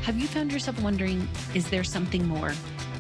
Have you found yourself wondering, is there something more?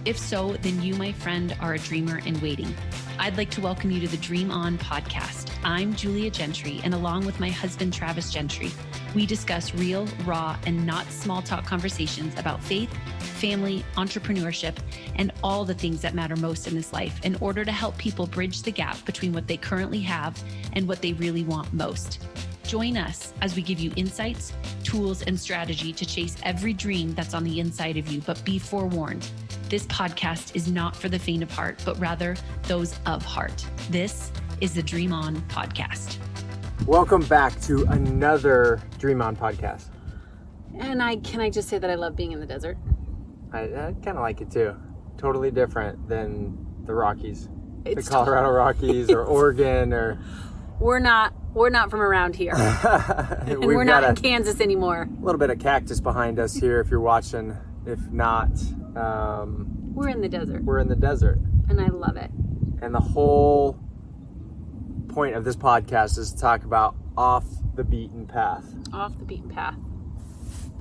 If so, then you, my friend, are a dreamer in waiting. I'd like to welcome you to the Dream On podcast. I'm Julia Gentry, and along with my husband, Travis Gentry, we discuss real, raw, and not small talk conversations about faith, family, entrepreneurship, and all the things that matter most in this life in order to help people bridge the gap between what they currently have and what they really want most. Join us as we give you insights, tools, and strategy to chase every dream that's on the inside of you. But be forewarned, this podcast is not for the faint of heart, but rather those of heart. This is the Dream On podcast. Welcome back to another Dream On podcast. And can I just say that I love being in the desert? I kind of like it too. Totally different than the Rockies, the Colorado Rockies or Oregon or... We're not from around here. And we're not in Kansas anymore. A little bit of cactus behind us here if you're watching. If not, we're in the desert. We're in the desert. And I love it. And the whole point of this podcast is to talk about off the beaten path. Off the beaten path.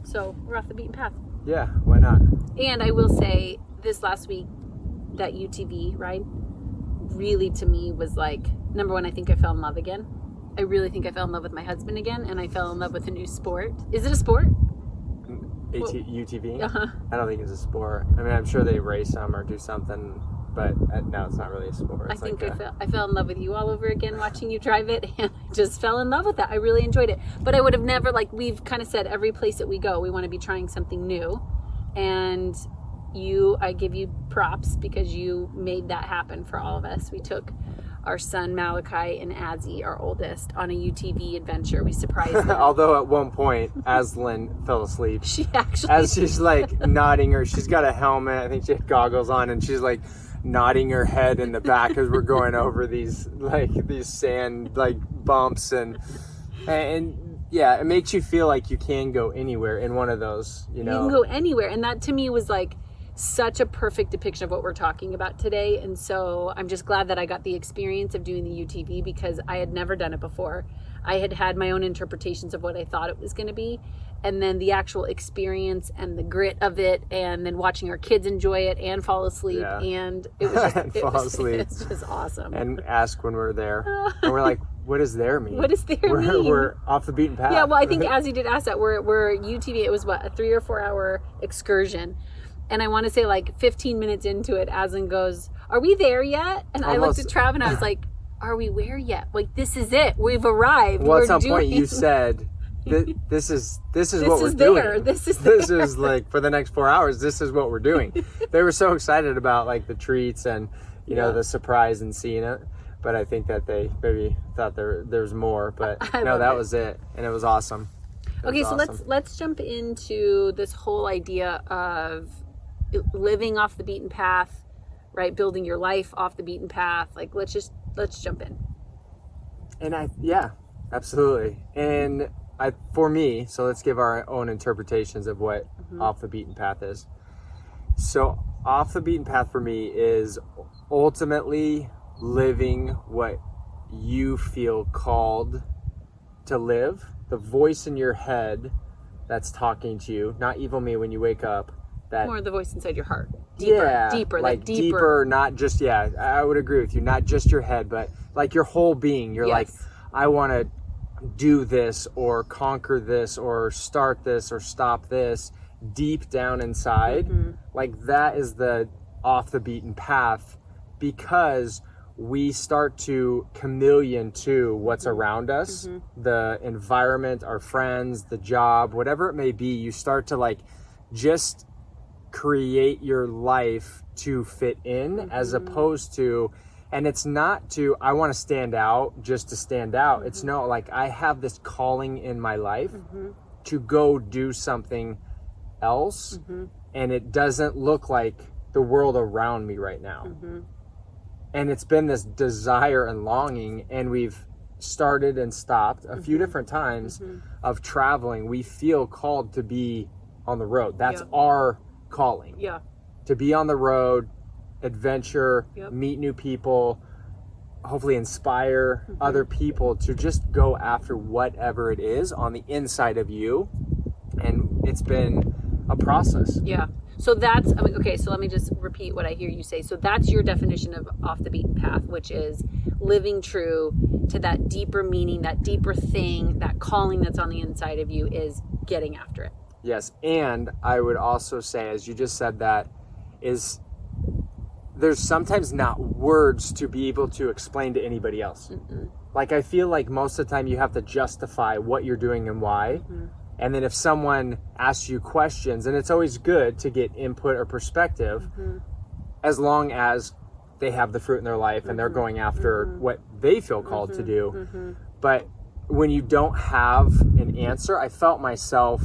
So we're off the beaten path. Yeah, why not? And I will say this last week, that UTV ride really to me was like, number one, I think I fell in love again. I really think I fell in love with my husband again, and I fell in love with a new sport. Is it a sport? UTV? Uh-huh. I don't think it's a sport. I mean, I'm sure they race them or do something, but no, it's not really a sport. I think I fell in love with you all over again watching you drive it, and I just fell in love with that. I really enjoyed it. But I would have never, like we've kind of said, every place that we go, we want to be trying something new. And I give you props because you made that happen for all of us. We took our son Malachi and Azzy, our oldest, on a UTV adventure. We surprised them. Although at one point, Aslan fell asleep. She actually... As she's like nodding her, she's got a helmet. I think she had goggles on, and she's like nodding her head in the back as we're going over these sand like bumps and yeah, it makes you feel like you can go anywhere in one of those, you know. You can go anywhere, and that to me was like such a perfect depiction of what we're talking about today. And so I'm just glad that I got the experience of doing the UTV because I had never done it before. I had had my own interpretations of what I thought it was going to be, and then the actual experience and the grit of it, and then watching our kids enjoy it and fall asleep. Yeah. And it was just, it's just awesome. And ask when we're there, and we're like, what does there mean? What does there mean? We're off the beaten path. Yeah, well, I think Azzy did ask that. We're UTV. It was a 3 or 4 hour excursion. And I want to say like 15 minutes into it, Aslan goes, "Are we there yet?" And I looked at Trav and I was like, "Are we where yet? Like, this is it. We've arrived." Well, at some point you said, this is what we're doing. This is like for the next 4 hours, this is what we're doing. They were so excited about like the treats and, you know, the surprise and seeing it. But I think that they maybe thought there's more. But no, that was it. And it was awesome. Okay, so let's jump into this whole idea of living off the beaten path, right? Building your life off the beaten path. Like, let's jump in. And yeah, absolutely. And for me, so let's give our own interpretations of what off the beaten path is. So off the beaten path for me is ultimately living what you feel called to live. The voice in your head that's talking to you, not evil me when you wake up. That more the voice inside your heart. Deeper, not just, I would agree with you, not just your head, but like your whole being. You're like, I want to do this or conquer this or start this or stop this deep down inside. Like that is the off the beaten path, because we start to chameleon to what's around us, the environment, our friends, the job, whatever it may be. You start to like just create your life to fit in, as opposed to, and it's not to, I want to stand out just to stand out. It's no, like I have this calling in my life to go do something else, and it doesn't look like the world around me right now. And it's been this desire and longing, and we've started and stopped a few different times of traveling. We feel called to be on the road. That's our calling. Yeah. To be on the road, adventure, meet new people, hopefully inspire other people to just go after whatever it is on the inside of you. And it's been a process. Yeah. So that's, okay, so let me just repeat what I hear you say. So that's your definition of off the beaten path, which is living true to that deeper meaning, that deeper thing, that calling that's on the inside of you, is getting after it. Yes. And I would also say, as you just said, that is, there's sometimes not words to be able to explain to anybody else. Mm-mm. Like, I feel like most of the time you have to justify what you're doing and why. Mm-hmm. And then if someone asks you questions, and it's always good to get input or perspective, Mm-hmm. as long as they have the fruit in their life and they're going after what they feel called to do. Mm-hmm. But when you don't have an answer, I felt myself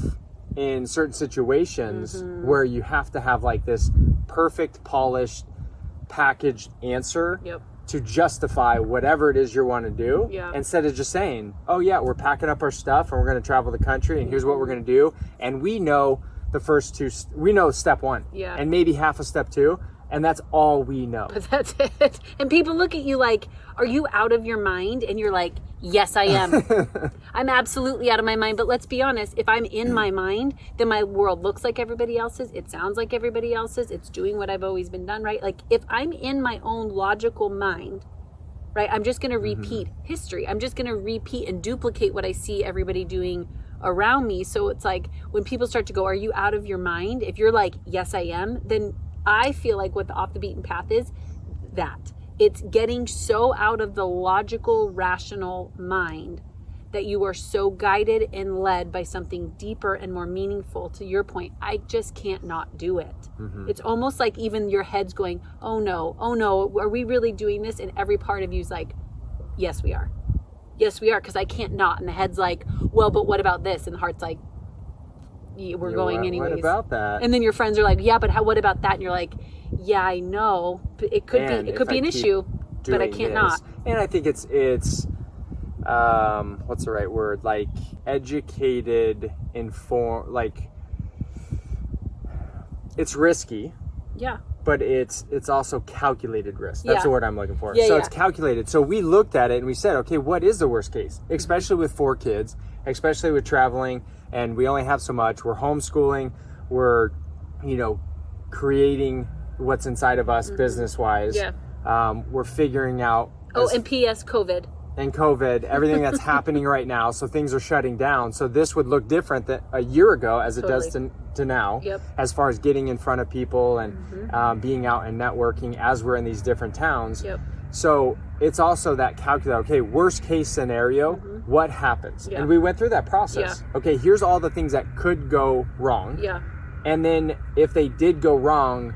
in certain situations where you have to have like this perfect, polished, packaged answer Yep. to justify whatever it is you want to do, Yeah. instead of just saying, oh yeah, we're packing up our stuff and we're going to travel the country and here's what we're going to do. And we know the first two, we know step one, Yeah. and maybe half of step two, and that's all we know. But that's it. And people look at you like, are you out of your mind? And you're like, yes, I am. I'm absolutely out of my mind. But let's be honest, if I'm in my mind, then my world looks like everybody else's. It sounds like everybody else's. It's doing what I've always been done, right? Like, if I'm in my own logical mind, right, I'm just going to repeat history. I'm just going to repeat and duplicate what I see everybody doing around me. So it's like, when people start to go, are you out of your mind? If you're like, yes, I am, then I feel like what the off the beaten path is, that it's getting so out of the logical, rational mind that you are so guided and led by something deeper and more meaningful. To your point, I just can't not do it. It's almost like even your head's going, oh no, are we really doing this? And every part of you's like, yes, we are. Yes, we are, because I can't not. And the head's like, well, but what about this? And the heart's like, we're going anyways. What about that? And then your friends are like, yeah, but what about that? And you're like, yeah, I know. But it could be an issue, but I can't not. And I think it's what's the right word? Like, educated, informed, like, it's risky. Yeah. But it's also calculated risk. That's the word I'm looking for. Yeah, so it's calculated. So we looked at it and we said, okay, what is the worst case? Especially with 4 kids, especially with traveling, and we only have so much. We're homeschooling. We're, creating what's inside of us business-wise. Yeah. We're figuring out. And P.S. COVID. And COVID, everything that's happening right now. So things are shutting down. So this would look different than a year ago as it does to now, as far as getting in front of people and being out and networking as we're in these different towns. So it's also that calculate, okay, worst case scenario, what happens? And we went through that process. Okay, here's all the things that could go wrong. And then if they did go wrong,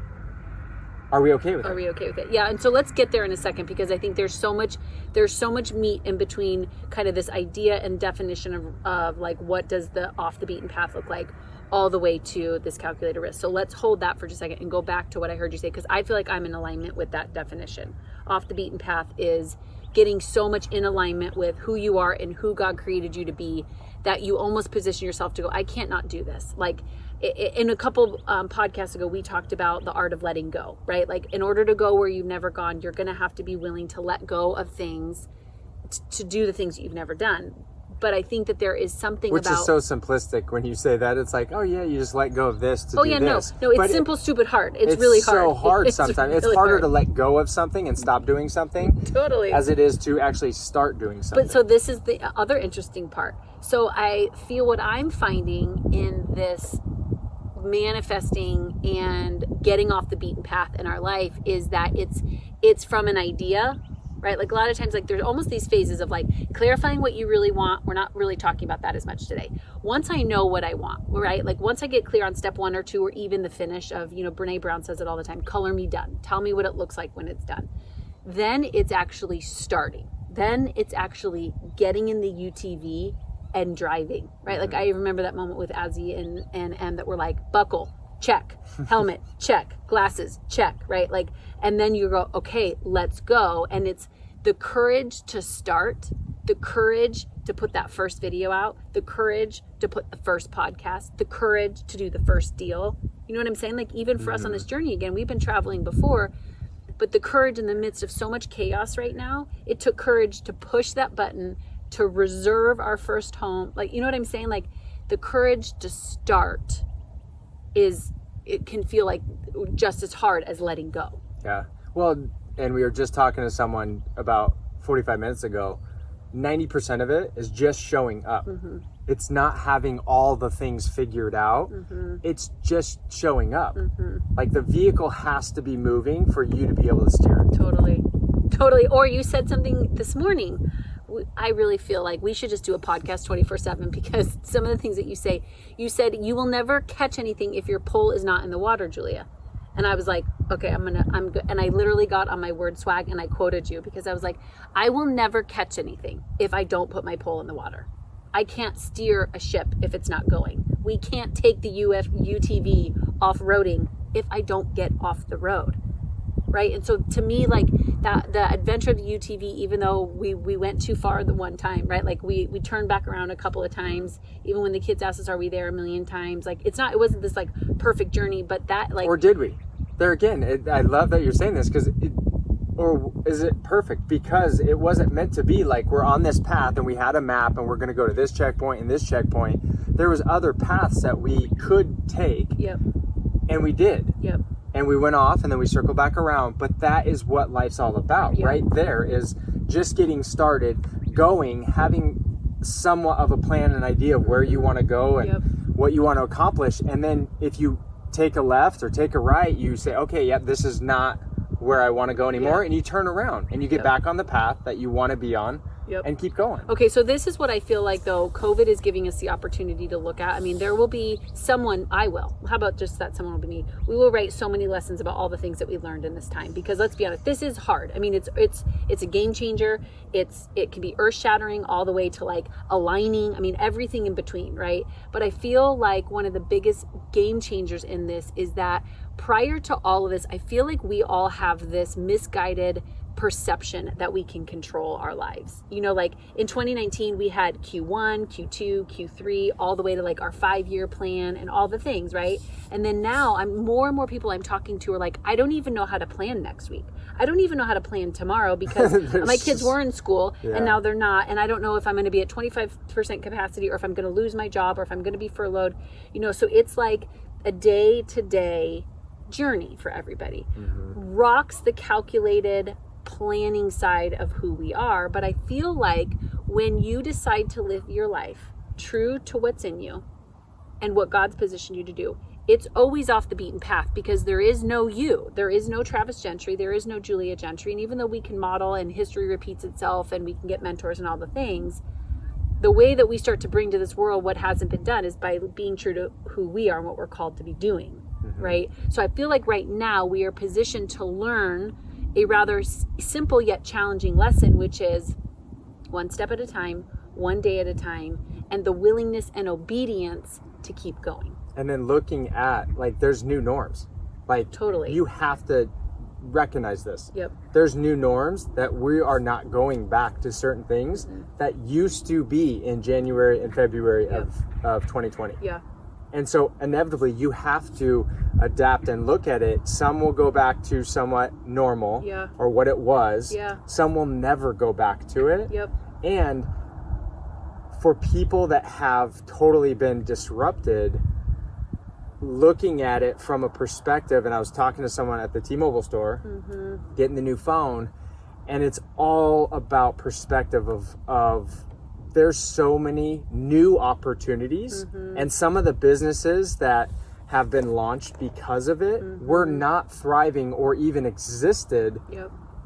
are we okay with it? Are we okay with it? Yeah, and so let's get there in a second, because I think there's so much meat in between kind of this idea and definition of like, what does the off the beaten path look like, all the way to this calculated risk. So let's hold that for just a second and go back to what I heard you say, because I feel like I'm in alignment with that definition. Off the beaten path is getting so much in alignment with who you are and who God created you to be, that you almost position yourself to go, I can't not do this. Like, in a couple podcasts ago, we talked about the art of letting go, right? Like, in order to go where you've never gone, you're going to have to be willing to let go of things to do the things that you've never done. But I think that there is something Which is so simplistic when you say that. It's like, oh yeah, you just let go of this to do this. No, it's simple, stupid, hard. It's really hard. It's so hard sometimes. Really it's harder hard to let go of something and stop doing something. Totally. As it is to actually start doing something. But so this is the other interesting part. So I feel what I'm finding in this manifesting and getting off the beaten path in our life is that it's from an idea, right? Like, a lot of times, like, there's almost these phases of like clarifying what you really want. We're not really talking about that as much today. Once I know what I want, right? Like, once I get clear on step 1 or 2, or even the finish of, Brene Brown says it all the time, color me done. Tell me what it looks like when it's done. Then it's actually starting. Then it's actually getting in the UTV and driving, right? Like, I remember that moment with Azzy and Em that were like, buckle, check, helmet, check, glasses, check, right? Like, and then you go, okay, let's go. And it's the courage to start, the courage to put that first video out, the courage to put the first podcast, the courage to do the first deal. You know what I'm saying? Like, even for us on this journey, again, we've been traveling before, but the courage in the midst of so much chaos right now, it took courage to push that button, to reserve our first home. Like, you know what I'm saying? Like, the courage to start it can feel like just as hard as letting go. Yeah. Well, and we were just talking to someone about 45 minutes ago. 90% of it is just showing up. Mm-hmm. It's not having all the things figured out. Mm-hmm. It's just showing up. Mm-hmm. Like the vehicle has to be moving for you to be able to steer it. Totally. Or you said something this morning. I really feel like we should just do a podcast 24/7 because some of the things that you said, you will never catch anything if your pole is not in the water, Julia. And I was like, okay, I'm good. And I literally got on my word swag and I quoted you because I was like, I will never catch anything if I don't put my pole in the water. I can't steer a ship if it's not going. We can't take the UTV off-roading if I don't get off the road. Right? And so to me, like that, the adventure of the UTV, even though we went too far the one time, right? Like we turned back around a couple of times, even when the kids asked us, are we there a million times? Like it wasn't this like perfect journey, but that like. Or did we? There again, I love that you're saying this because or is it perfect? Because it wasn't meant to be like we're on this path and we had a map and we're going to go to this checkpoint and this checkpoint. There was other paths that we could take. Yep. And we did. Yep. And we went off and then we circled back around. But that is what life's all about. Yep. Right there is just getting started, going, having somewhat of a plan and idea of where you want to go and what you want to accomplish. And then if you take a left or take a right, you say, okay, this is not where I want to go anymore. And you turn around and you get back on the path that you want to be on. And keep going. Okay, so this is what I feel like, though, COVID is giving us the opportunity to look at. I mean, there will be someone, I will. How about just that someone will be me? We will write so many lessons about all the things that we learned in this time. Because let's be honest, this is hard. I mean, it's a game changer. It can be earth-shattering all the way to like aligning. I mean, everything in between, right? But I feel like one of the biggest game changers in this is that prior to all of this, I feel like we all have this misguided perception that we can control our lives. You know, like in 2019, we had Q1, Q2, Q3, all the way to like our 5-year plan and all the things, right? And then now more and more people I'm talking to are like, I don't even know how to plan next week. I don't even know how to plan tomorrow because my kids were in school and now they're not. And I don't know if I'm going to be at 25% capacity or if I'm going to lose my job or if I'm going to be furloughed, you know, so it's like a day-to-day journey for everybody. Mm-hmm. Rocks the calculated planning side of who we are. But I feel like when you decide to live your life true to what's in you and what God's positioned you to do, it's always off the beaten path because there is no you. There is no Travis Gentry. There is no Julia Gentry. And even though we can model and history repeats itself and we can get mentors and all the things, the way that we start to bring to this world what hasn't been done is by being true to who we are and what we're called to be doing, right? So I feel like right now we are positioned to learn a rather simple yet challenging lesson, which is one step at a time, one day at a time, and the willingness and obedience to keep going. And then looking at, like, there's new norms. Like, totally. You have to recognize this. Yep. There's new norms that we are not going back to certain things that used to be in January and February of 2020. Yeah. And so inevitably you have to adapt and look at it. Some will go back to somewhat normal or what it was. Yeah. Some will never go back to it. Yep. And for people that have totally been disrupted, looking at it from a perspective, and I was talking to someone at the T-Mobile store, getting the new phone, and it's all about perspective of there's so many new opportunities, and some of the businesses that have been launched because of it were not thriving or even existed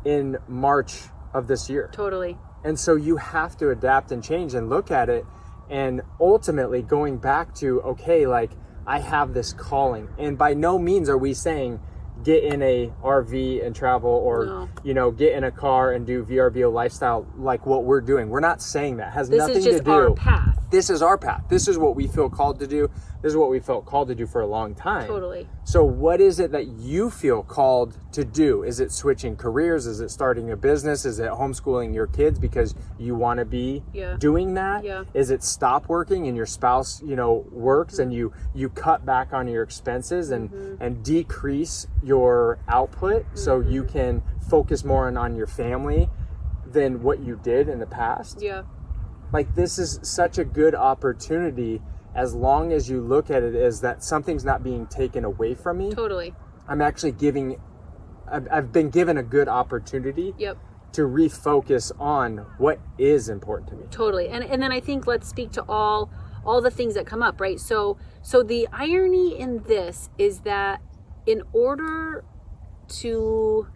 in March of this year. Totally. And so you have to adapt and change and look at it, and ultimately going back to, okay, like, I have this calling. And by no means are we saying get in a RV and travel or, you know, get in a car and do VRBO lifestyle like what we're doing. We're not saying that. It has nothing to do. This is just our path. This is our path. This is what we feel called to do. This is what we felt called to do for a long time. Totally. So what is it that you feel called to do? Is it switching careers? Is it starting a business? Is it homeschooling your kids because you want to be doing that? Yeah. Is it stop working and your spouse, you know, works and you cut back on your expenses and decrease your output so you can focus more on your family than what you did in the past? Yeah. Like, this is such a good opportunity as long as you look at it as that something's not being taken away from me. Totally. I'm actually I've been given a good opportunity to refocus on what is important to me. Totally. And then I think let's speak to all the things that come up, right? So the irony in this is that in order to,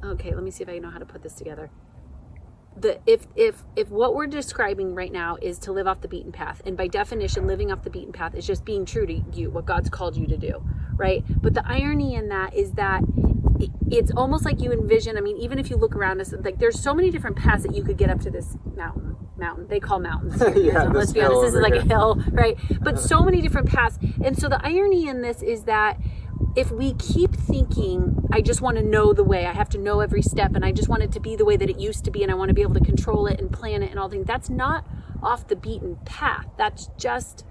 okay, let me see if I know how to put this together. If what we're describing right now is to live off the beaten path, and by definition, living off the beaten path is just being true to you, what God's called you to do, right? But the irony in that is that it's almost like you envision, I mean, even if you look around us, like there's so many different paths that you could get up to this mountain. They call mountains. Let's be honest, this is like a hill, right? But so many different paths. And so the irony in this is that if we keep thinking, I just want to know the way, I have to know every step, and I just want it to be the way that it used to be, and I want to be able to control it and plan it and all things, that's not off the beaten path. That's just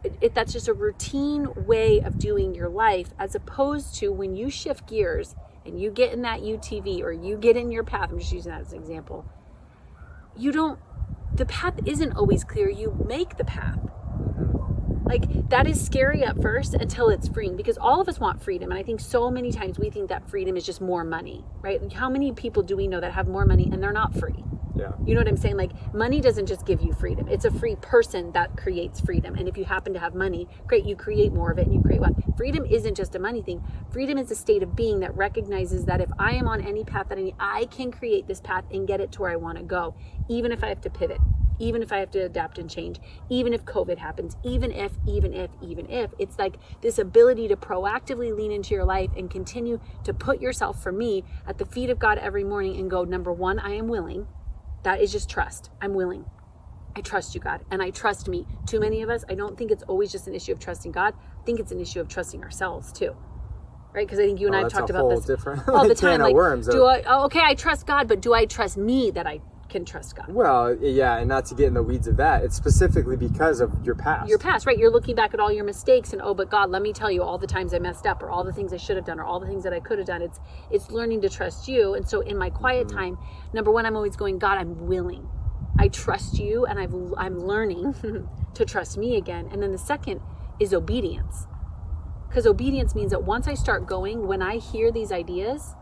a routine way of doing your life, as opposed to when you shift gears and you get in that UTV or you get in your path. I'm just using that as an example. The path isn't always clear. You make the path. Like, that is scary at first until it's freeing, because all of us want freedom. And I think so many times we think that freedom is just more money, right? How many people do we know that have more money and they're not free? Yeah. You know what I'm saying? Like, money doesn't just give you freedom. It's a free person that creates freedom. And if you happen to have money, great, you create more of it and you create what? Freedom isn't just a money thing. Freedom is a state of being that recognizes that if I am on any path that I can create this path and get it to where I want to go, even if I have to pivot, even if I have to adapt and change, even if COVID happens, even if, it's like this ability to proactively lean into your life and continue to put yourself, for me, at the feet of God every morning and go, number one, I am willing. That is just trust. I'm willing. I trust you, God, and I trust me. Too many of us, I don't think it's always just an issue of trusting God. I think it's an issue of trusting ourselves too. Right? Because I think you and I have talked about this all the time. Like, I trust God, but do I trust me that I can trust God? Well, yeah, and not to get in the weeds of that, it's specifically because of your past. Your past, right? You're looking back at all your mistakes and, oh, but God, let me tell you all the times I messed up, or all the things I should have done, or all the things that I could have done. It's learning to trust you. And so in my quiet time, number one, I'm always going, God, I'm willing. I trust you, and I'm learning to trust me again. And then the second is obedience. Because obedience means that once I start going, when I hear these ideas,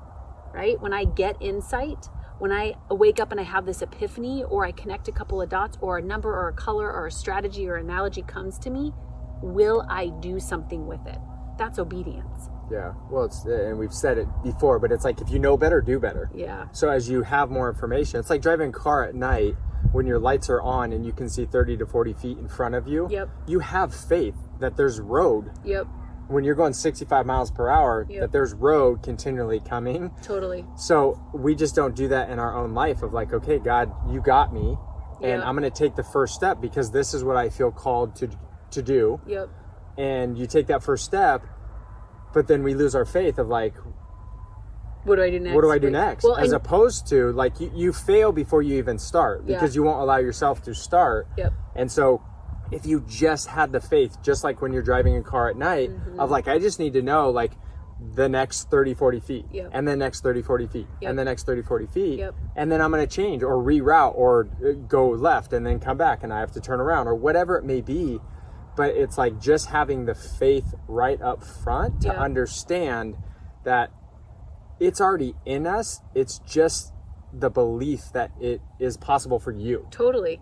right? When I get insight, when I wake up and I have this epiphany, or I connect a couple of dots, or a number or a color or a strategy or analogy comes to me, will I do something with it? That's obedience. Yeah. Well, and we've said it before, but it's like, if you know better, do better. Yeah. So as you have more information, it's like driving a car at night when your lights are on and you can see 30 to 40 feet in front of you. Yep. You have faith that there's road. Yep. When you're going 65 miles per hour, that there's road continually coming. Totally. So we just don't do that in our own life of like, okay, God, you got me, and I'm going to take the first step because this is what I feel called to do. Yep. And you take that first step, but then we lose our faith of like, what do I do next? What do I do next? Well, as opposed to like you fail before you even start because you won't allow yourself to start. Yep. And so if you just had the faith, just like when you're driving a car at night, of like, I just need to know like the next 30, 40 feet, and the next 30, 40 feet, and the next 30, 40 feet, and then I'm going to change or reroute or go left and then come back and I have to turn around or whatever it may be. But it's like just having the faith right up front to understand that it's already in us. It's just the belief that it is possible for you. Totally.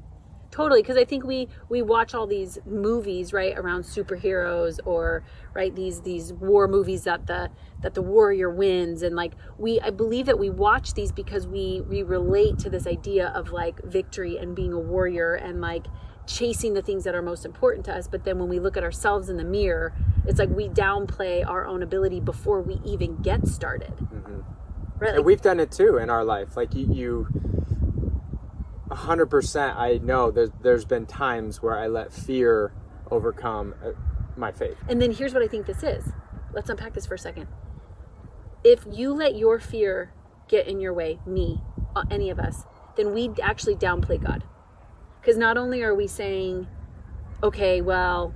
Because I think we watch all these movies, right, around superheroes, or right these war movies that the warrior wins, and like I believe that we watch these because we relate to this idea of like victory and being a warrior and like chasing the things that are most important to us. But then when we look at ourselves in the mirror, it's like we downplay our own ability before we even get started. Right? Like, and we've done it too in our life. Like you 100%, I know there's been times where I let fear overcome my faith. And then here's what I think this is. Let's unpack this for a second. If you let your fear get in your way, me, any of us, then we actually downplay God. Because not only are we saying, okay, well,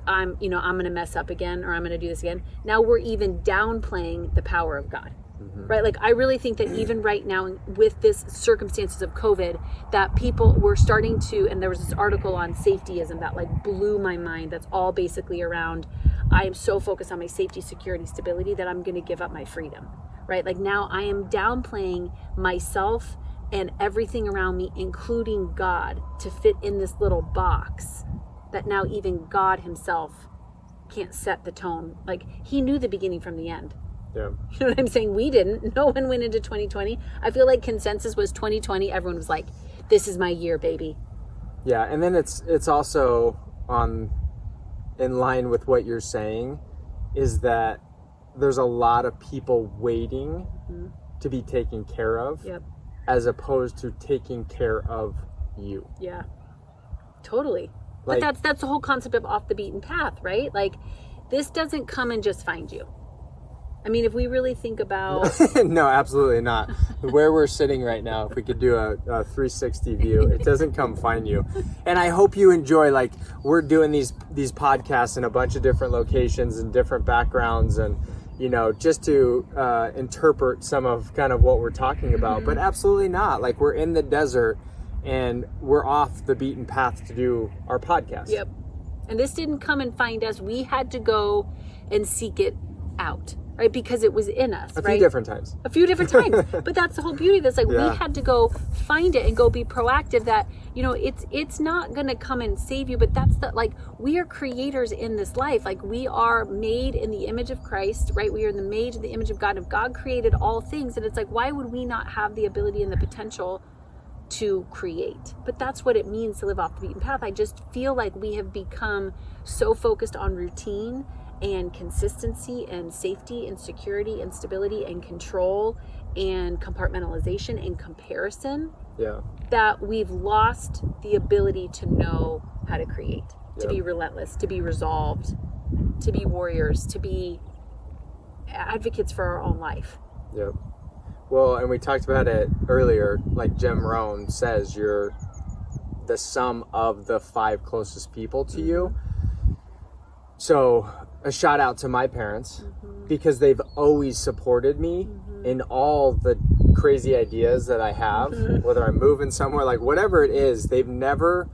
I'm going to mess up again, or I'm going to do this again. Now we're even downplaying the power of God. right? Like, I really think that even right now with this circumstances of COVID, that people were starting to, and there was this article on safetyism that like blew my mind. That's all basically around, I am so focused on my safety, security, stability that I'm going to give up my freedom, right? Like, now I am downplaying myself and everything around me, including God, to fit in this little box that now even God himself can't set the tone. Like, he knew the beginning from the end. Yeah. You know what I'm saying? We didn't. No one went into 2020. I feel like consensus was 2020. Everyone was like, this is my year, baby. Yeah. And then it's also in line with what you're saying, is that there's a lot of people waiting to be taken care of, as opposed to taking care of you. Yeah, totally. Like, but that's the whole concept of off the beaten path, right? Like, this doesn't come and just find you. I mean, if we really think about... No, absolutely not. Where we're sitting right now, if we could do a 360 view, it doesn't come find you. And I hope you enjoy, like, we're doing these podcasts in a bunch of different locations and different backgrounds, and, you know, just to interpret some of kind of what we're talking about. But absolutely not. Like, we're in the desert and we're off the beaten path to do our podcast. Yep. And this didn't come and find us. We had to go and seek it out. Right, because it was in us, a few different times. But that's the whole beauty of this. Like, we had to go find it and go be proactive. That, you know, it's not going to come and save you, but that's the, like, we are creators in this life. Like, we are made in the image of Christ, right? We are made in the image of God. If God created all things, and it's like, why would we not have the ability and the potential to create? But that's what it means to live off the beaten path. I just feel like we have become so focused on routine and consistency and safety and security and stability and control and compartmentalization and comparison, that we've lost the ability to know how to create, to be relentless, to be resolved, to be warriors, to be advocates for our own life. Yep. Well, and we talked about it earlier, like Jim Rohn says, you're the sum of the 5 closest people to you. So a shout out to my parents, because they've always supported me in all the crazy ideas that I have, whether I'm moving somewhere, like whatever it is. They've never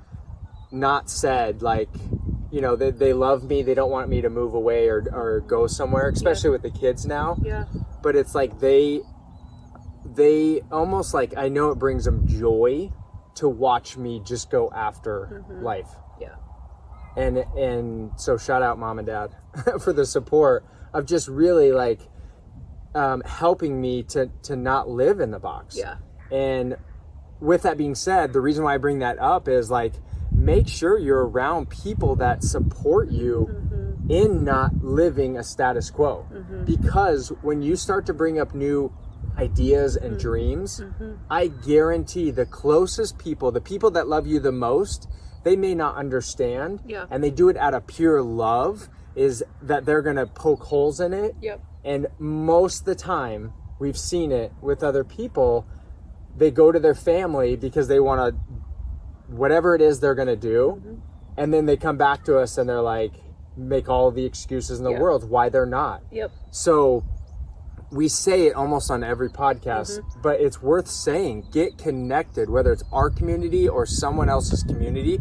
not said, like, you know, they love me. They don't want me to move away or go somewhere, especially with the kids now. Yeah. But it's like they almost, like, I know it brings them joy to watch me just go after life. Yeah. And so shout out mom and dad for the support of just really, like, helping me to not live in the box. Yeah. And with that being said, the reason why I bring that up is, like, make sure you're around people that support you in not living a status quo. Because when you start to bring up new ideas and dreams, I guarantee the closest people, the people that love you the most, they may not understand, and they do it out of pure love, is that they're going to poke holes in it. And most of the time, we've seen it with other people, they go to their family because they want to, whatever it is they're going to do, and then they come back to us and they're like, make all the excuses in the world why they're not. So we say it almost on every podcast, but it's worth saying, get connected, whether it's our community or someone else's community,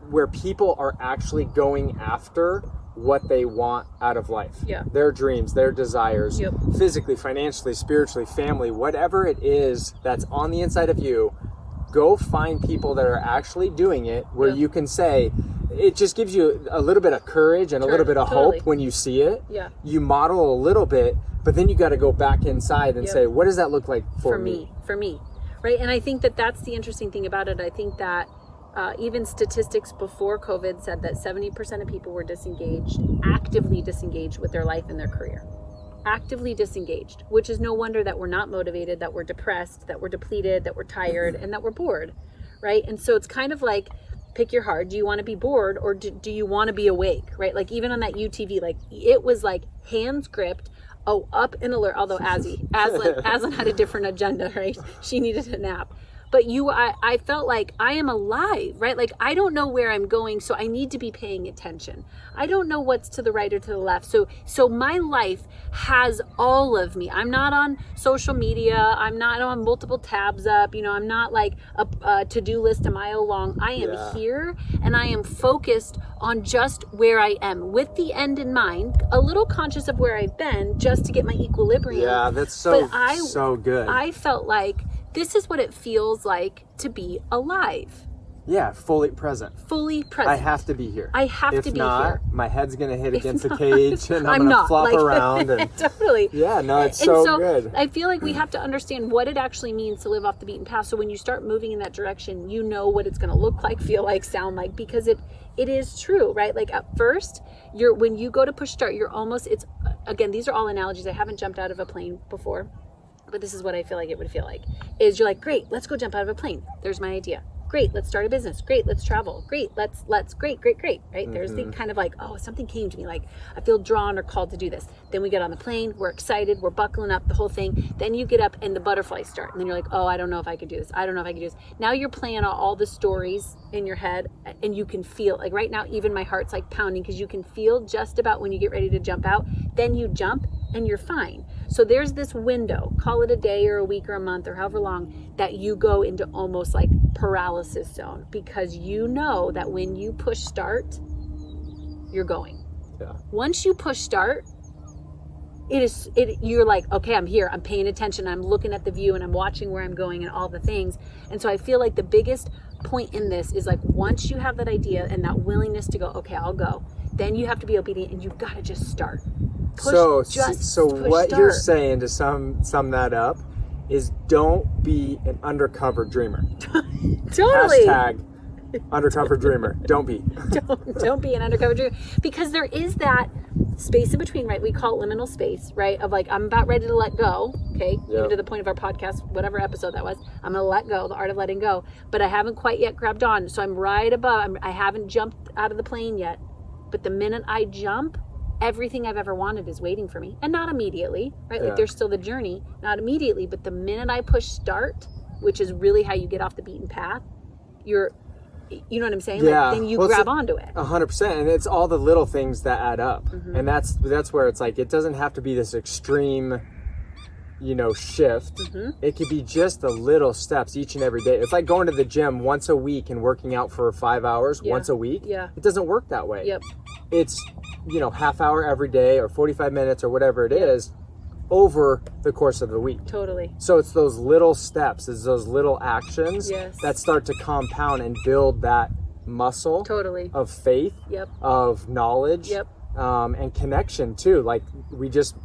where people are actually going after what they want out of life. Their dreams, their desires, physically, financially, spiritually, family, whatever it is that's on the inside of you, go find people that are actually doing it, where you can say, it just gives you a little bit of courage and a little bit of hope when you see it. You model a little bit, but then you got to go back inside and say, what does that look like for me? For me, right? And I think that that's the interesting thing about it. I think that even statistics before COVID said that 70% of people were disengaged, actively disengaged with their life and their career. Actively disengaged, which is no wonder that we're not motivated, that we're depressed, that we're depleted, that we're tired, and that we're bored, right? And so it's kind of like, pick your heart. Do you want to be bored, or do you want to be awake, right? Like, even on that UTV, like, it was like hands gripped, up and alert. Although Aslan had a different agenda, right? She needed a nap. but I felt like I am alive, right? Like I don't know where I'm going, so I need to be paying attention. I don't know what's to the right or to the left. So my life has all of me. I'm not on social media. I'm not on multiple tabs up. I'm not like a to-do list a mile long. I am here, and I am focused on just where I am with the end in mind, a little conscious of where I've been just to get my equilibrium. Yeah, that's so good. I felt like this is what it feels like to be alive. Yeah, fully present. I have to be here. I have to be here. If not, my head's going to hit against the cage and I'm going to flop around. And, totally. Yeah, no, it's so good. I feel like we have to understand what it actually means to live off the beaten path. So when you start moving in that direction, you know what it's going to look like, feel like, sound like, because it is true, right? Like at first, when you go to push start, again, these are all analogies. I haven't jumped out of a plane before, but this is what I feel like it would feel like. Is you're like, great, let's go jump out of a plane. There's my idea. Great, let's start a business. Great, let's travel. Great, let's great, right? Mm-hmm. There's the kind of like, oh, something came to me, like I feel drawn or called to do this. Then we get on the plane, we're excited, we're buckling up, the whole thing. Then you get up and the butterflies start. And then you're like, oh, I don't know if I could do this. I don't know if I could do this. Now you're playing out all the stories in your head, and you can feel, like right now, even my heart's like pounding because you can feel just about when you get ready to jump out. Then you jump and you're fine. So there's this window, call it a day or a week or a month or however long, that you go into almost like paralysis zone, because you know that when you push start, you're going. Yeah. Once you push start, you're like, okay, I'm here, I'm paying attention, I'm looking at the view, and I'm watching where I'm going and all the things. And so I feel like the biggest point in this is like, once you have that idea and that willingness to go, okay, I'll go, then you have to be obedient and you've got to just start. So what you're saying, to sum that up, is don't be an undercover dreamer. Totally. Hashtag undercover dreamer. Don't be. Don't be an undercover dreamer, because there is that space in between, right? We call it liminal space, right? Of like, I'm about ready to let go. Okay. Yep. Even to the point of our podcast, whatever episode that was, I'm going to let go, the art of letting go, but I haven't quite yet grabbed on. So I'm right above, I haven't jumped out of the plane yet, but the minute I jump, everything I've ever wanted is waiting for me. And not immediately, right? Like there's still the journey, not immediately, but the minute I push start, which is really how you get off the beaten path, you know what I'm saying? Yeah. Like, then you grab onto it. 100%. And it's all the little things that add up. Mm-hmm. And that's where it's like, it doesn't have to be this extreme, shift. Mm-hmm. It could be just the little steps each and every day. It's like going to the gym once a week and working out for 5 hours once a week. Yeah. It doesn't work that way. Yep. It's, half hour every day or 45 minutes or whatever it is over the course of the week. Totally. So it's those little steps, it's those little actions that start to compound and build that muscle of faith, of knowledge, and connection too. Like we just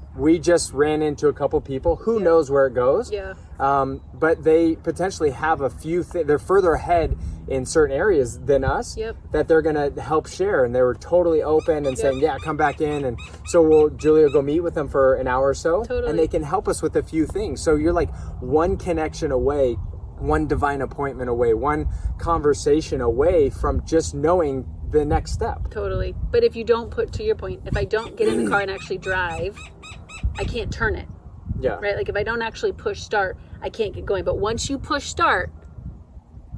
ran into a couple people who knows where it goes. Yeah. But they potentially have a few they're further ahead in certain areas than us that they're going to help share. And they were totally open and saying, yeah, come back in. And so Julia will go meet with them for an hour or so and they can help us with a few things. So you're like one connection away, one divine appointment away, one conversation away from just knowing the next step. Totally. But if you don't to your point, if I don't get in the car and actually drive, I can't turn it. Yeah. Right? Like if I don't actually push start, I can't get going. But once you push start,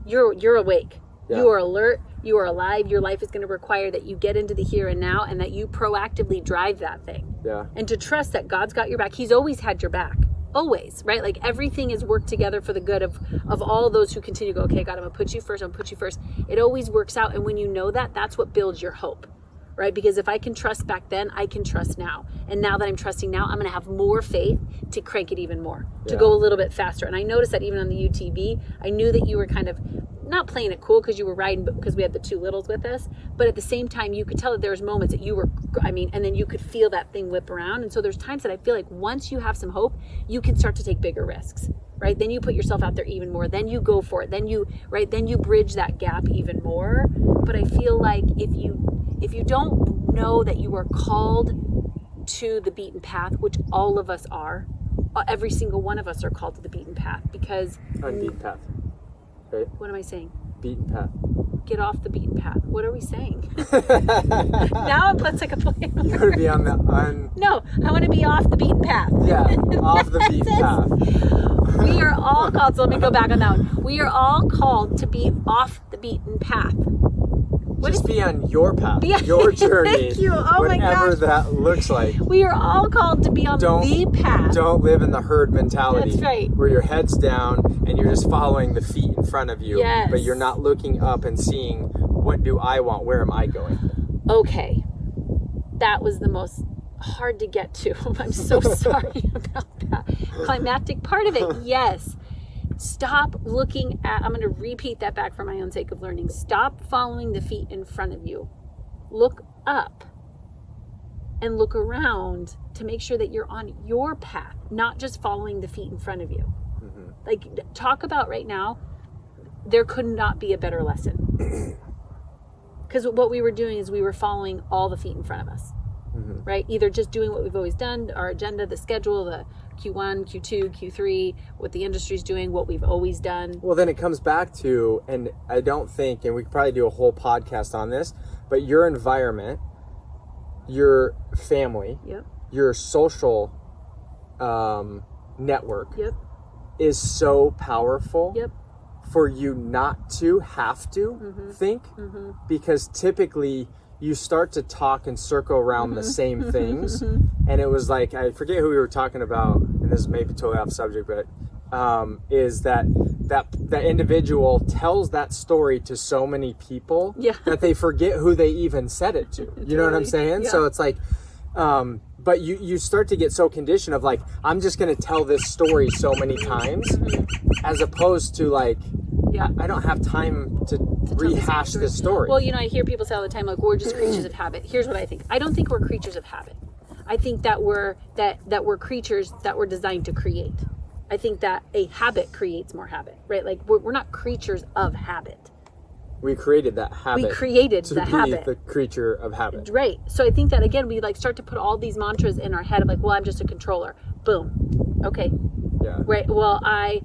you're awake. Yeah. You are alert. You are alive. Your life is going to require that you get into the here and now and that you proactively drive that thing. Yeah. And to trust that God's got your back. He's always had your back. Always, right? Like everything is worked together for the good of all of those who continue to go, okay, God, I'm going to put you first. I'm going to put you first. It always works out. And when you know that, that's what builds your hope. Right? Because if I can trust back then, I can trust now. And now that I'm trusting now, I'm going to have more faith to crank it even more, to go a little bit faster. And I noticed that even on the UTV, I knew that you were kind of not playing it cool because you were riding, but because we had the two littles with us. But at the same time, you could tell that there was moments that you were, and then you could feel that thing whip around. And so there's times that I feel like once you have some hope, you can start to take bigger risks, right? Then you put yourself out there even more. Then you go for it. Then you bridge that gap even more. But I feel like if you don't know that you are called to the beaten path, which all of us are, every single one of us are called to the beaten path, because unbeaten path. Right? What am I saying? Beaten path. Get off the beaten path. What are we saying? Now it puts like a play. You want to be on the No, I want to be off the beaten path. Yeah, off the beaten path. We are all called, so let me go back on that one. We are all called to be off the beaten path. Just be on your path, your journey, Thank you. Oh my whatever gosh. that looks like. We are all called to be on the path. Don't live in the herd mentality. That's right. Where your head's down and you're just following the feet in front of you, Yes. but you're not looking up and seeing, what do I want? Where am I going? Okay. That was the most hard to get to. I'm so sorry about that. Climactic part of it, yes. Stop looking at, I'm going to repeat that back for my own sake of learning. Stop following the feet in front of you. Look up and look around to make sure that you're on your path, not just following the feet in front of you. Mm-hmm. Like, talk about right now, there could not be a better lesson. Because what we were doing is we were following all the feet in front of us. Mm-hmm. Right? Either just doing what we've always done, our agenda, the schedule, the Q1, Q2, Q3, what the industry's doing, what we've always done. Well, then it comes back to, and I don't think, and we could probably do a whole podcast on this, but your environment, your family, yep. your social network yep. is so powerful. Yep. For you not to have to mm-hmm. think, mm-hmm. because typically you start to talk and circle around mm-hmm. the same things. Mm-hmm. And it was like, I forget who we were talking about, and this is maybe totally off subject, but is that individual tells that story to so many people that they forget who they even said it to. You know what I'm saying? Yeah. So it's like, but you start to get so conditioned of like, I'm just going to tell this story so many times, mm-hmm. as opposed to like, I don't have time to rehash this story. Well, I hear people say all the time, like, we're just creatures of habit. Here's what I think. I don't think we're creatures of habit. I think that we're creatures that were designed to create. I think that a habit creates more habit, right? Like, we're not creatures of habit. We created that habit. We created the habit. The creature of habit. Right. So I think that, again, we like start to put all these mantras in our head of like, well, I'm just a controller. Boom. Okay. Yeah. Right. Well, I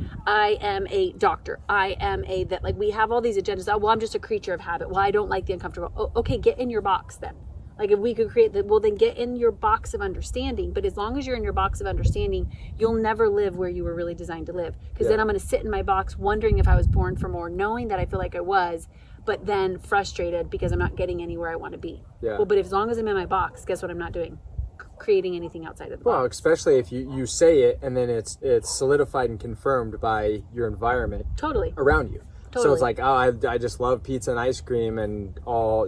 am a doctor. I am that, like, we have all these agendas. Oh, well, I'm just a creature of habit. Well, I don't like the uncomfortable. Oh, okay. Get in your box then. Like, if we could create that, well, then get in your box of understanding. But as long as you're in your box of understanding, you'll never live where you were really designed to live. Because then I'm going to sit in my box wondering if I was born for more, knowing that I feel like I was, but then frustrated because I'm not getting anywhere I want to be. Yeah. Well, but as long as I'm in my box, guess what I'm not doing? Creating anything outside of the box. Well, especially if you say it and then it's solidified and confirmed by your environment. Totally. Around you. Totally. So it's like, oh, I just love pizza and ice cream and all,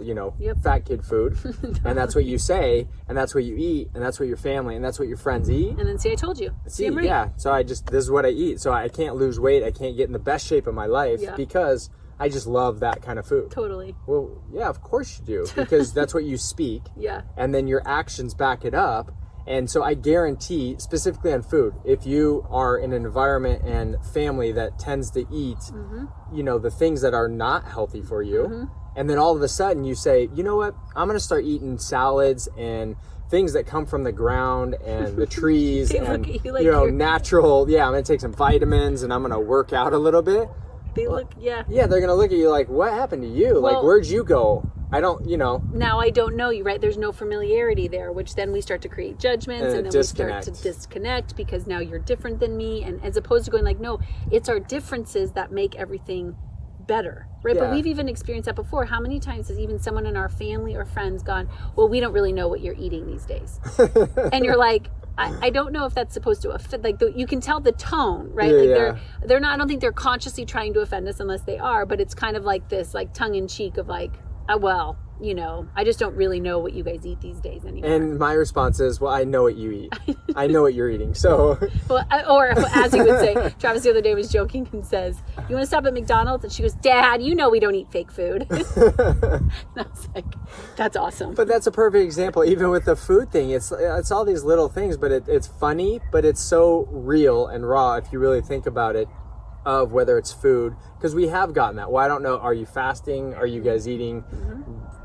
fat kid food. And that's what you say, and that's what you eat, and that's what your family, and that's what your friends eat. And then see, I told you. See, yeah. So this is what I eat. So I can't lose weight. I can't get in the best shape of my life because I just love that kind of food. Totally. Well, yeah, of course you do, because that's what you speak. Yeah. And then your actions back it up. And so I guarantee, specifically on food, if you are in an environment and family that tends to eat, the things that are not healthy for you, and then all of a sudden you say, you know what, I'm going to start eating salads and things that come from the ground and the trees and, natural, I'm going to take some vitamins and I'm going to work out a little bit. They look, Yeah, they're going to look at you like, what happened to you? Well, like, where'd you go? I don't, Now I don't know you, right? There's no familiarity there, which then we start to create judgments and then we start to disconnect because now you're different than me. And as opposed to going like, no, it's our differences that make everything better, right? Yeah. But we've even experienced that before. How many times has even someone in our family or friends gone, well, we don't really know what you're eating these days. And you're like, I don't know if that's supposed to offend, like you can tell the tone, right? They're not, I don't think they're consciously trying to offend us unless they are, but it's kind of like this, like tongue in cheek of like, well, I just don't really know what you guys eat these days anymore. And my response is, well, I know what you eat. I know what you're eating. So, well, or as he would say, Travis the other day was joking and says, you want to stop at McDonald's? And she goes, Dad, we don't eat fake food. And I was like, that's awesome. But that's a perfect example. Even with the food thing, it's all these little things, but it's funny, but it's so real and raw if you really think about it, of whether it's food, because we have gotten that. Well, I don't know. Are you fasting? Are you guys eating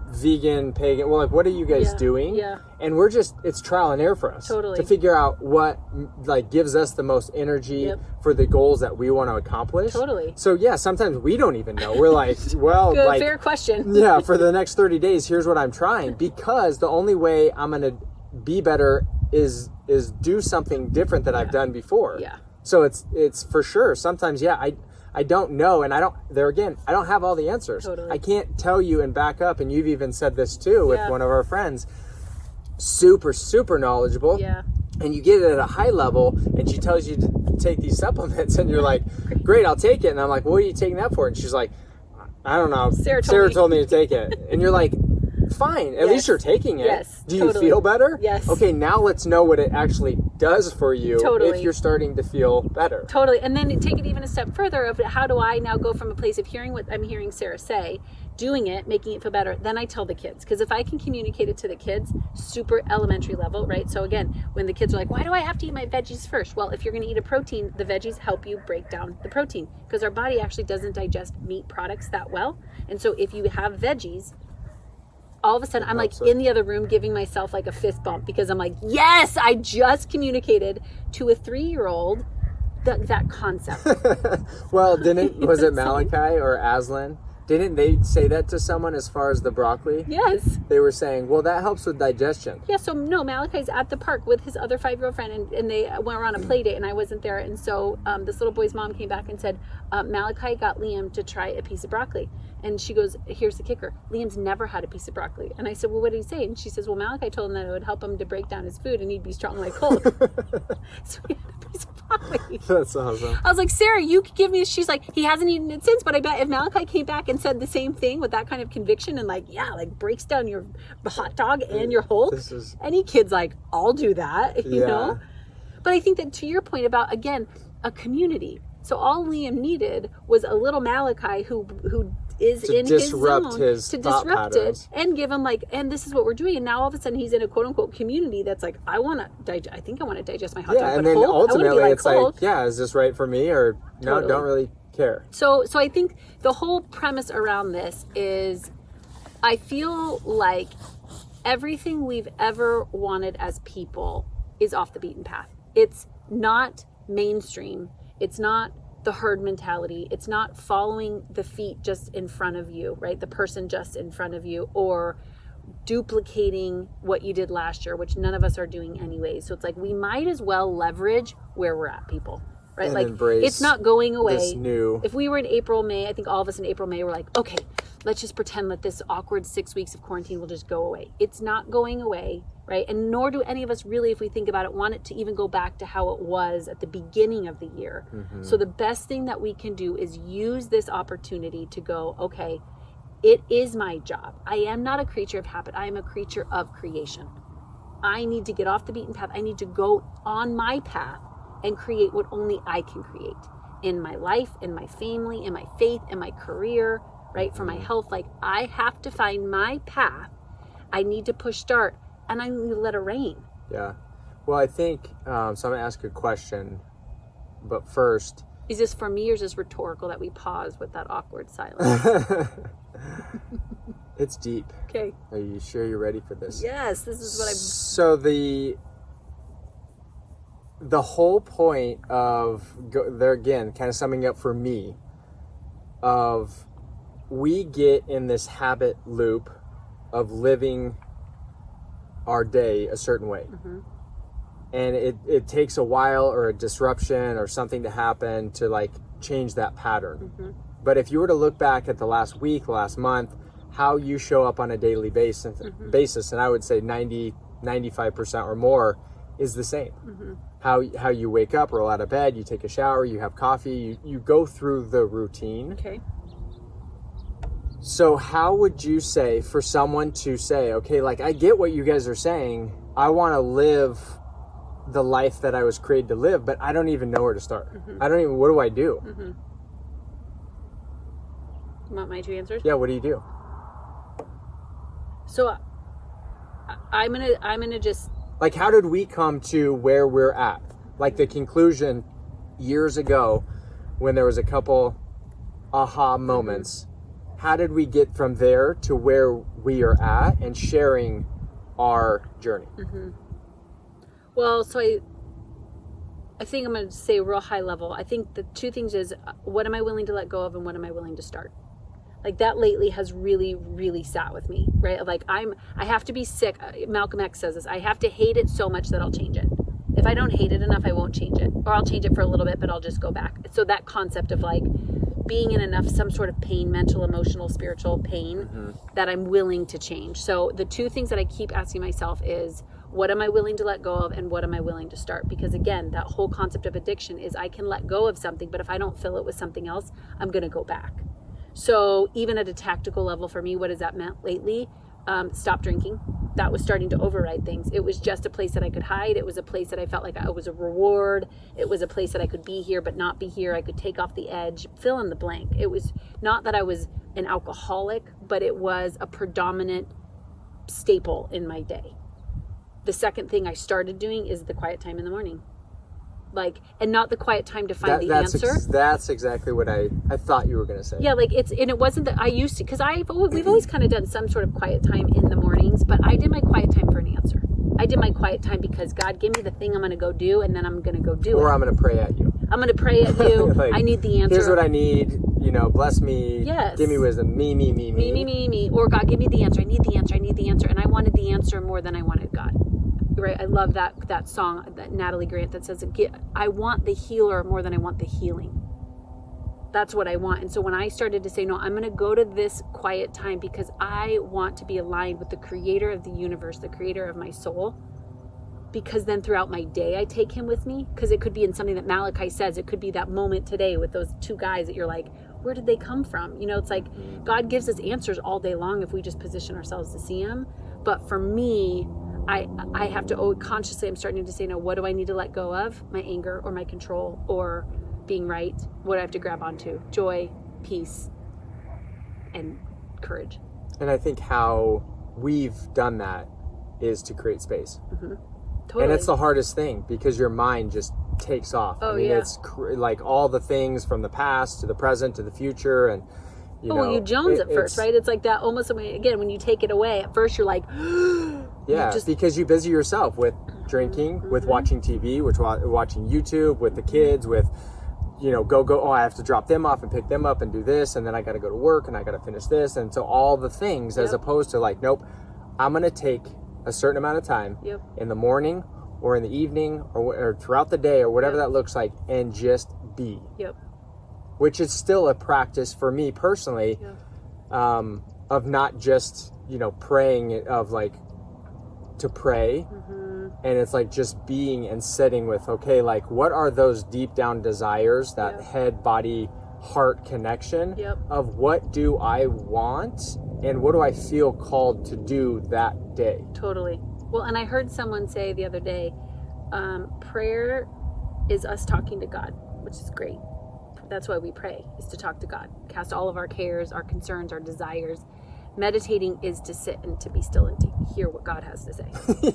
vegan, pagan? Well, like, what are you guys doing? Yeah. And it's trial and error for us to figure out what like gives us the most energy for the goals that we want to accomplish. Totally. So sometimes we don't even know. We're like, well, good, fair question. For the next 30 days, here's what I'm trying, because the only way I'm going to be better is do something different that I've done before. Yeah. So it's for sure. Sometimes, I don't know, and I don't have all the answers. Totally. I can't tell you and back up, and you've even said this too with Yeah. one of our friends, super, super knowledgeable. Yeah. And you get it at a high level, and she tells you to take these supplements, and you're like, great, I'll take it. And I'm like, what are you taking that for? And she's like, I don't know. Sarah told me to take it. And you're like, fine, at least you're taking it. Yes, Do you feel better? Yes. Okay, now let's know what it actually does for you Totally. if you're starting to feel better. Totally. And then take it even a step further of how do I now go from a place of hearing what I'm hearing Sarah say, doing it, making it feel better, then I tell the kids. Because if I can communicate it to the kids, super elementary level, right? So again, when the kids are like, why do I have to eat my veggies first? Well, if you're going to eat a protein, the veggies help you break down the protein because our body actually doesn't digest meat products that well. And so if you have veggies, all of a sudden I'm like in the other room giving myself like a fist bump because I'm like, yes, I just communicated to a 3-year-old that concept. Well, was it Malachi or Aslan? Didn't they say that to someone as far as the broccoli? Yes. They were saying, well, that helps with digestion. Yeah, so no, Malachi's at the park with his other 5-year-old friend, and they went on a play date, and I wasn't there. And so this little boy's mom came back and said, Malachi got Liam to try a piece of broccoli. And she goes, here's the kicker. Liam's never had a piece of broccoli. And I said, well, what did he say? And she says, well, Malachi told him that it would help him to break down his food, and he'd be strong like Hulk. So he had a piece of broccoli. That's awesome. I was like, Sarah, you could give me, she's like, he hasn't eaten it since, but I bet if Malachi came back and said the same thing with that kind of conviction and like, yeah, like breaks down your hot dog and your Hulk, any kid's like, I'll do that, you know? But I think that to your point about, again, a community. So all Liam needed was a little Malachi who is in his zone to disrupt it and give him like, and this is what we're doing. And now all of a sudden he's in a quote unquote community that's like, I think I want to digest my hot dog. And but then Hulk, ultimately like it's Hulk. like, yeah, is this right for me or no? Don't really care. So I think the whole premise around this is, I feel like everything we've ever wanted as people is off the beaten path. It's not mainstream. It's not the herd mentality. It's not following the feet just in front of you, right? The person just in front of you, or duplicating what you did last year, which none of us are doing anyway. So it's like, we might as well leverage where we're at, people, right? And like, it's not going away. If we were in April, May, I think all of us in April, May were like, okay, let's just pretend that this awkward 6 weeks of quarantine will just go away. It's not going away, right? And nor do any of us really, if we think about it, want it to even go back to how it was at the beginning of the year. Mm-hmm. So the best thing that we can do is use this opportunity to go, okay, it is my job. I am not a creature of habit. I am a creature of creation. I need to get off the beaten path. I need to go on my path and create what only I can create in my life, in my family, in my faith, in my career, right? For my health. Like, I have to find my path. I need to push start, and I need to let it rain. Yeah. Well, I think, so I'm going to ask a question, but first. Is this for me, or is this rhetorical that we pause with that awkward silence? It's deep. Okay. Are you sure you're ready for this? Yes, this is what I'm... So the whole point of, there again, kind of summing up for me, of we get in this habit loop of living our day a certain way. Mm-hmm. And it takes a while or a disruption or something to happen to like change that pattern. Mm-hmm. But if you were to look back at the last week, last month, how you show up on a daily basis, and I would say 95% or more is the same. Mm-hmm. How you wake up, roll out of bed, you take a shower, you have coffee, you go through the routine. Okay. So how would you say for someone to say, okay, like I get what you guys are saying, I want to live the life that I was created to live, but I don't even know where to start. Mm-hmm. What do I do? Mm-hmm. You want my 2 answers? Yeah, what do you do? So I'm gonna just, like, how did we come to where we're at? Like the conclusion years ago when there was a couple aha moments. Mm-hmm. How did we get from there to where we are at and sharing our journey? Mm-hmm. Well, so I think I'm going to say real high level. I think the 2 things is, what am I willing to let go of and what am I willing to start? Like that lately has really, really sat with me, right? Like I have to be sick. Malcolm X says this. I have to hate it so much that I'll change it. If I don't hate it enough, I won't change it. Or I'll change it for a little bit, but I'll just go back. So that concept of like being in enough, some sort of pain, mental, emotional, spiritual pain, that I'm willing to change. So the two things that I keep asking myself is, what am I willing to let go of, and what am I willing to start? Because again, that whole concept of addiction is I can let go of something, but if I don't fill it with something else, I'm going to go back. So even at a tactical level for me, what has that meant lately? Stop drinking. That was starting to override things. It was just a place that I could hide. It was a place that I felt like it was a reward. It was a place that I could be here but not be here. I could take off the edge, fill in the blank. It was not that I was an alcoholic, but it was a predominant staple in my day. The second thing I started doing is the quiet time in the morning. Like, and not the quiet time to find the answer. That's exactly what I thought you were going to say. Yeah, like and it wasn't that I used to, because we've always kind of done some sort of quiet time in the mornings, but I did my quiet time for an answer. I did my quiet time because God gave me the thing I'm going to go do, and then I'm going to go do it. Or I'm going to pray at you. I'm going to pray at you. Like, I need the answer. Here's what I need. Bless me. Yes. Give me wisdom. Me. Or God, give me the answer. I need the answer. I need the answer. And I wanted the answer more than I wanted God. Right? I love that song, that Natalie Grant, that says, I want the healer more than I want the healing. That's what I want. And so when I started to say, no, I'm going to go to this quiet time because I want to be aligned with the creator of the universe, the creator of my soul, because then throughout my day, I take him with me, because it could be in something that Malachi says. It could be that moment today with those two guys that you're like, where did they come from? It's like God gives us answers all day long if we just position ourselves to see him. But for me, I have to consciously, I'm starting to say, no, what do I need to let go of? My anger or my control or being right? What do I have to grab onto? Joy, peace, and courage. And I think how we've done that is to create space. Totally. And it's the hardest thing because your mind just takes off. It's like all the things from the past to the present to the future, and you Jones at first, right? It's like that almost, again, when you take it away, at first you're like, yeah, because you busy yourself with drinking, with watching TV, with watching YouTube, with the kids, with, I have to drop them off and pick them up and do this, and then I got to go to work and I got to finish this. And so all the things, as opposed to like, nope, I'm going to take a certain amount of time in the morning or in the evening or throughout the day or whatever that looks like, and just be. Which is still a practice for me personally, of not just, praying, of like to pray. And it's like just being and sitting with, okay, like what are those deep down desires, that head, body, heart connection of what do I want and what do I feel called to do that day? Totally. Well, and I heard someone say the other day, prayer is us talking to God, which is great. That's why we pray, is to talk to God, cast all of our cares, our concerns, our desires. Meditating is to sit and to be still and to hear what God has to say.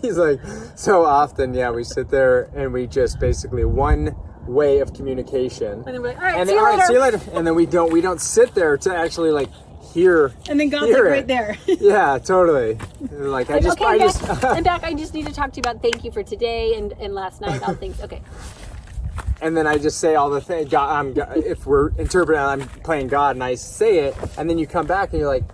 He's like, so often, we sit there and we just basically one way of communication. And then we're like, all right, see you later. And then we don't sit there to actually like hear. And then God's like right there. Yeah, totally. Like I'm back. I just need to talk to you about thank you for today and last night. All things. Okay. And then I just say all the things. If we're interpreting, I'm playing God, and I say it, and then you come back and you're like,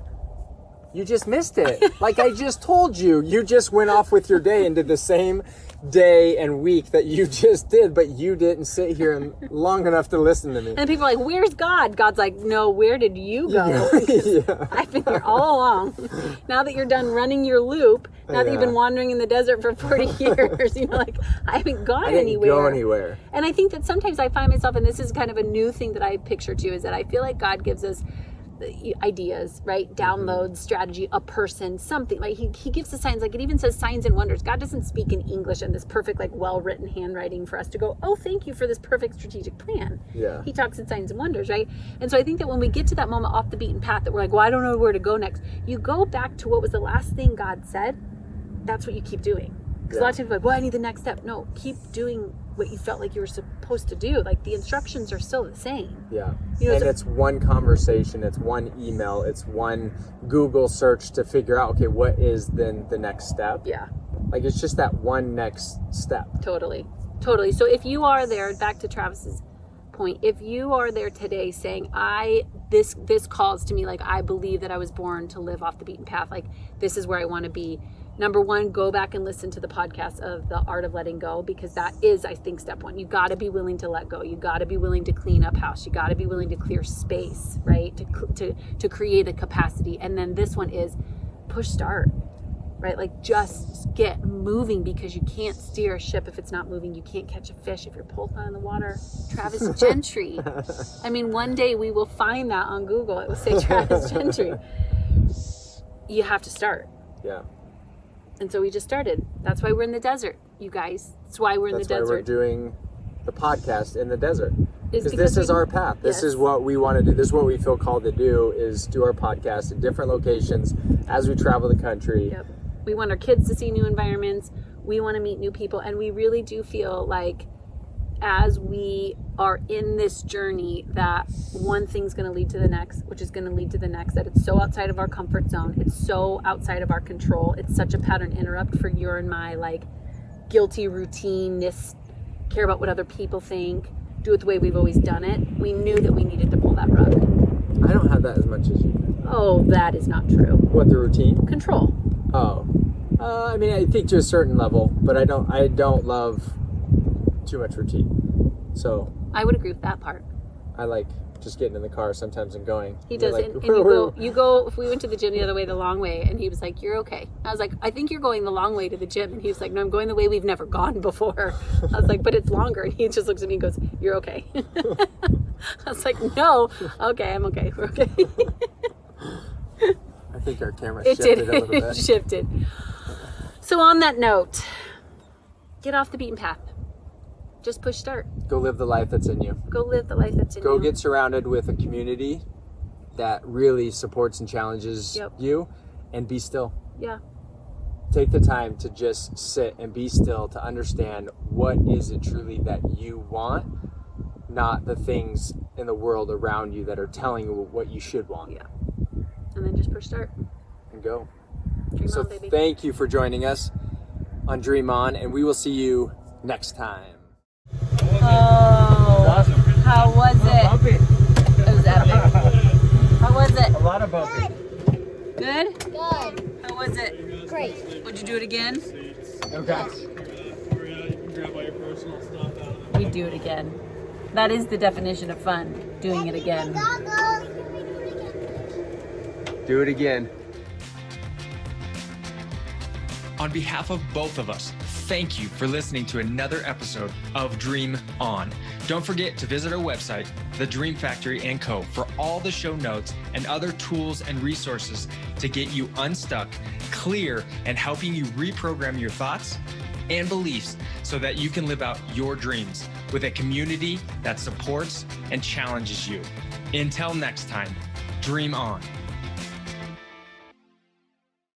you just missed it. Like I just told you. You just went off with your day and did the same day and week that you just did, but you didn't sit here long enough to listen to me. And people are like, where's God? God's like, no, where did you go? I've been here all along. Now that you're done running your loop, now that you've been wandering in the desert for 40 years, I haven't gone anywhere. Go anywhere. And I think that sometimes I find myself, and this is kind of a new thing that I picture too, is that I feel like God gives us ideas, right? Downloads, strategy, a person, something. Like he gives the signs, like it even says signs and wonders. God doesn't speak in English in this perfect, like well-written handwriting for us to go, oh, thank you for this perfect strategic plan. Yeah. He talks in signs and wonders, right? And so I think that when we get to that moment off the beaten path that we're like, well, I don't know where to go next. You go back to what was the last thing God said. That's what you keep doing. Because a lot of times, like, well, I need the next step. No, keep doing what you felt like you were supposed to do. Like the instructions are still the same. Yeah. And it's one conversation, it's one email, it's one Google search to figure out, okay, what is then the next step? Yeah. Like it's just that one next step. Totally. So if you are there, back to Travis's point, if you are there today saying, this calls to me, like I believe that I was born to live off the beaten path, like this is where I want to be, Number one, go back and listen to the podcast of The Art of Letting Go, because that is, I think, step one. You got to be willing to let go. You got to be willing to clean up house. You got to be willing to clear space, right? To create a capacity. And then this one is push start, right? Like just get moving, because you can't steer a ship if it's not moving. You can't catch a fish if you're pulled on in the water. Travis Gentry. I mean, one day we will find that on Google. It will say Travis Gentry. You have to start. Yeah. And so we just started. That's why we're in the desert, you guys. That's why we're in the desert. That's why we're doing the podcast in the desert. Because this is our path. This is what we want to do. This is what we feel called to do, is do our podcast in different locations as we travel the country. Yep. We want our kids to see new environments. We want to meet new people. And we really do feel like as we are in this journey, that one thing's going to lead to the next, which is going to lead to the next, that it's so outside of our comfort zone. It's so outside of our control. It's such a pattern interrupt for your and my like guilty routine-ness, care about what other people think, do it the way we've always done it. We knew that we needed to pull that rug. I don't have that as much as you. Oh, that is not true. What, the routine? Control. Oh. I mean, I think to a certain level, but I don't love too much routine. So I would agree with that part. I like just getting in the car sometimes and going. He does, like, and you go, if we went to the gym the other way, the long way, and he was like, you're okay. I was like, I think you're going the long way to the gym. And he was like, no, I'm going the way we've never gone before. I was like, but it's longer. And he just looks at me and goes, you're okay. I was like, no, okay, I'm okay. We're okay. I think our camera shifted a little bit. It shifted. So on that note, get off the beaten path. Just push start. Go live the life that's in you. Go live the life that's in you. Go get surrounded with a community that really supports and challenges you, and be still. Yeah. Take the time to just sit and be still, to understand what is it truly that you want, not the things in the world around you that are telling you what you should want. Yeah. And then just push start. And go. Dream So on, baby. thank you for joining us on Dream On, and we will see you next time. Oh, Awesome. How was it? Bumpy. It was epic. How was it? A lot of bumpy. Good? Good. How was it? Great. Would you do it again? Okay. We'd do it again. That is the definition of fun, doing it again. Do it again. On behalf of both of us, thank you for listening to another episode of Dream On. Don't forget to visit our website, The Dream Factory & Co., for all the show notes and other tools and resources to get you unstuck, clear, and helping you reprogram your thoughts and beliefs so that you can live out your dreams with a community that supports and challenges you. Until next time, dream on.